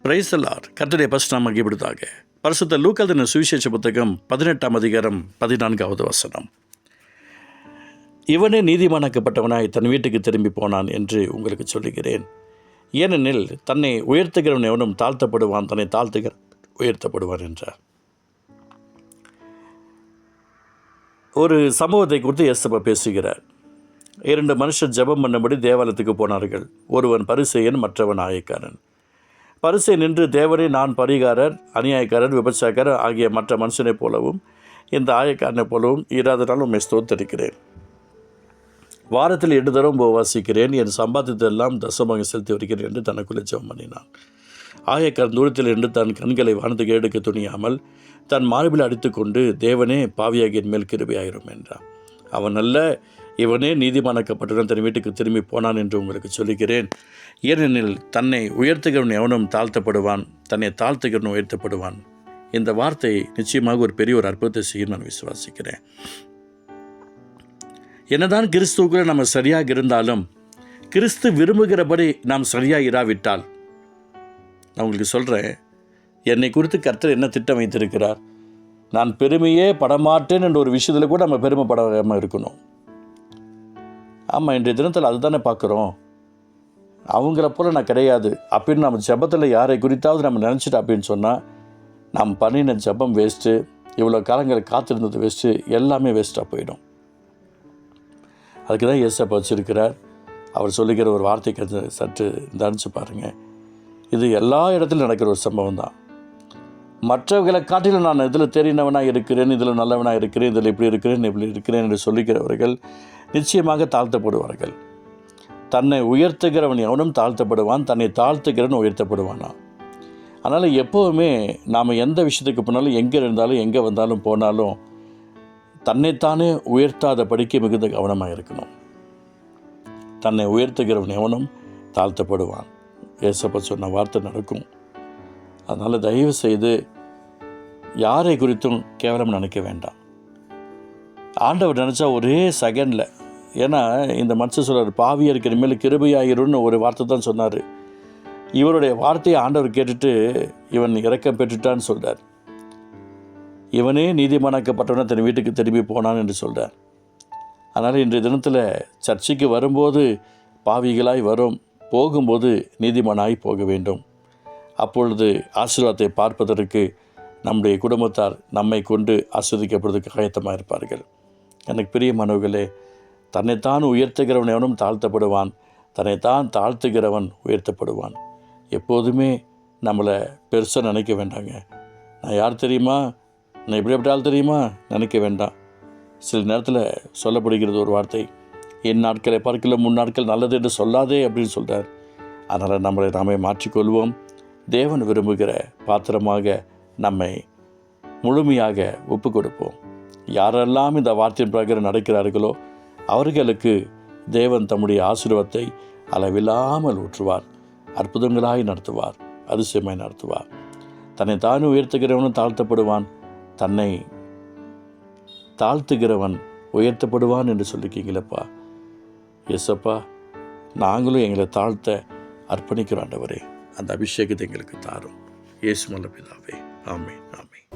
Praise the Lord. கர்த்தருடைய பரிசுத்த நாமம் மகிமைப்படுவதாக. பரிசுத்த லூக்கா எழுதின சுவிசேஷ புத்தகம் 18ஆம் அதிகாரம் 14வது வசனம். இவனே நீதிமானாக்கப்பட்டவனாய் தன் வீட்டுக்கு திரும்பி போனான் என்று உங்களுக்கு சொல்லுகிறேன். ஏனெனில் தன்னை உயர்த்துகிறவன் எவனும் தாழ்த்தப்படுவான், தன்னை தாழ்த்துகிற உயர்த்தப்படுவான் என்றார். ஒரு சம்பவத்தை குறித்து இயேசு பேசுகிறார். 2 மனுஷர் ஜெபம் பண்ணும்படி தேவாலயத்துக்கு போனார்கள். ஒருவன் பரிசேயன், மற்றவன் ஆயக்காரன். பரிசேயன் நின்று, தேவனே, நான் பரிகாரர், அநியாயக்காரர், விபச்சாரக்காரர் ஆகிய மற்ற மனுஷனைப் போலவும் இந்த ஆயக்காரனைப் போலவும் இராதனால் உம்மை ஸ்தோத்தரிக்கிறேன். வாரத்தில் 2 தரம் உபவாசிக்கிறேன், என் சம்பாத்தியத்தெல்லாம் தசமாக செலுத்தி வருகிறேன் என்று தனக்குள்ளே ஜெபம் பண்ணினான். ஆயக்காரன் தூரத்தில் நின்று தன் கண்களை வானத்துக்கு எடுக்க துணியாமல் தன் மார்பில் அடித்துக்கொண்டு, தேவனே, பாவியாகிய என் மேல் கிருபையாயிரும் என்றான். அவன் அல்ல, இவனே நீதிமானாக்கப்பட்டவன் தன் வீட்டுக்கு திரும்பி போனான் என்று உங்களுக்கு சொல்லுகிறேன். ஏனெனில் தன்னை உயர்த்துகிறவன் எவனும் தாழ்த்தப்படுவான், தன்னை தாழ்த்துகிறவன் உயர்த்தப்படுவான். இந்த வார்த்தை நிச்சயமாக ஒரு பெரிய அற்புதத்தை செய்யும் நான் விசுவாசிக்கிறேன். என்னதான் கிறிஸ்துவுக்குள்ள நம்ம சரியாக இருந்தாலும், கிறிஸ்து விரும்புகிறபடி நாம் சரியாக இராவிட்டால், நான் உங்களுக்கு சொல்கிறேன், என்னை குறித்து கர்த்தர் என்ன திட்டம் வைத்திருக்கிறார். நான் பெருமையே படமாட்டேன் என்ற ஒரு விஷயத்தில் கூட நம்ம பெருமைப்படாமல் இருக்கணும். ஆமாம், இன்றைய தினத்தில் அதுதானே பார்க்குறோம். அவங்கள போல் நான் கிடையாது அப்படின்னு நம்ம ஜெபத்தில் யாரை குறித்தாவது நம்ம நினச்சிட்டு அப்படின்னு சொன்னால், நம்ம பண்ணின ஜெபம் வேஸ்ட்டு, இவ்வளோ காலங்கள் காத்திருந்தது வேஸ்ட்டு, எல்லாமே வேஸ்ட்டாக போயிடும். அதுக்கு தான் இயேசப்பா வச்சுருக்கிறார். அவர் சொல்லுகிற ஒரு வார்த்தைக்கு சற்று நினச்சி பாருங்கள். இது எல்லா இடத்துலையும் நடக்கிற ஒரு சம்பவம் தான். மற்றவர்களை காட்டிலும் நான் இதில் தெரிந்தவனாக இருக்கிறேன், இதில் நல்லவனாக இருக்கிறேன், இதில் இப்படி இருக்கிறேன் என்று சொல்லிக்கிறவர்கள் நிச்சயமாக தாழ்த்தப்படுவார்கள். தன்னை உயர்த்துகிறவன் எவனும் தாழ்த்தப்படுவான், தன்னை தாழ்த்துகிறவன் உயர்த்தப்படுவானா. அதனால் எப்போவுமே நாம் எந்த விஷயத்துக்கு போனாலும், எங்கே இருந்தாலும், எங்கே வந்தாலும் போனாலும், தன்னைத்தானே உயர்த்தாத படிக்க மிகுந்த கவனமாக இருக்கணும். தன்னை உயர்த்துகிறவன் எவனும் தாழ்த்தப்படுவான். ஏசப்பா சொன்ன வார்த்தை நடக்கும். அதனால் தயவு செய்து யாரை குறித்தும் கேவலம் நினைக்க வேண்டாம். ஆண்டவர் நினச்சா ஒரே செகண்டில், ஏன்னா இந்த மனுஷன் சொல்கிறார், பாவி இருக்கிற மேலே கிருபையாயிரும்னு ஒரு வார்த்தை தான் சொன்னார். இவருடைய வார்த்தையை ஆண்டவர் கேட்டுட்டு இவன் இரக்கம் பெற்றுட்டான்னு சொல்கிறார். இவனே நீதிமானாக்கப்பட்டவன தன் வீட்டுக்கு திரும்பி போனான் என்று சொல்கிறார். அதனால் இன்றைய தினத்தில் சர்ச்சைக்கு வரும்போது பாவிகளாய் வரும், போகும்போது நீதிமானாய் போக வேண்டும். அப்பொழுது ஆசீர்வாதத்தை பார்ப்பதற்கு நம்முடைய குடும்பத்தார் நம்மை கொண்டு ஆஸ்வதிக்கப்படுவதற்கு ஆயத்தமாக இருப்பார்கள். எனக்கு பிரியமானவர்களே, தன்னைத்தான் உயர்த்துகிறவன் எவனும் தாழ்த்தப்படுவான், தன்னைத்தான் தாழ்த்துகிறவன் உயர்த்தப்படுவான். எப்போதுமே நம்மளை பெருசாக நினைக்க வேண்டாங்க. நான் யார் தெரியுமா, நான் எப்படி ஆள் தெரியுமா நினைக்க வேண்டாம். சில நேரத்தில் சொல்லப்படுகிறது ஒரு வார்த்தை, என் நாட்களை பார்க்கல 3 நாட்கள் நல்லது என்று சொல்லாதே அப்படின்னு சொல்கிறார். அதனால் நம்மளை நாமே மாற்றிக்கொள்வோம். தேவன் விரும்புகிற பாத்திரமாக நம்மை முழுமையாக ஒப்பு கொடுப்போம். யாரெல்லாம் இந்த வார்த்தையின் பிரகாரம் நடக்கிறார்களோ அவர்களுக்கு தேவன் தம்முடைய ஆசீர்வாதத்தை அளவில்லாமல் ஊற்றுவார், அற்புதங்களாய் நடத்துவார், அதிசயமாய் நடத்துவார். தன்னை தானே உயர்த்துகிறவனும் தாழ்த்தப்படுவான், தன்னை தாழ்த்துகிறவன் உயர்த்தப்படுவான் என்று சொல்லிருக்கீங்களப்பா. எஸ்ஸப்பா, நாங்களும் எங்களை தாழ்த்த அர்ப்பணிக்கிறோம் ஆண்டவரே. அந்த அபிஷேகத்தை எங்களுக்கு தாரும். இயேசு நல்ல பிதாவே. ஆமென், ஆமென்.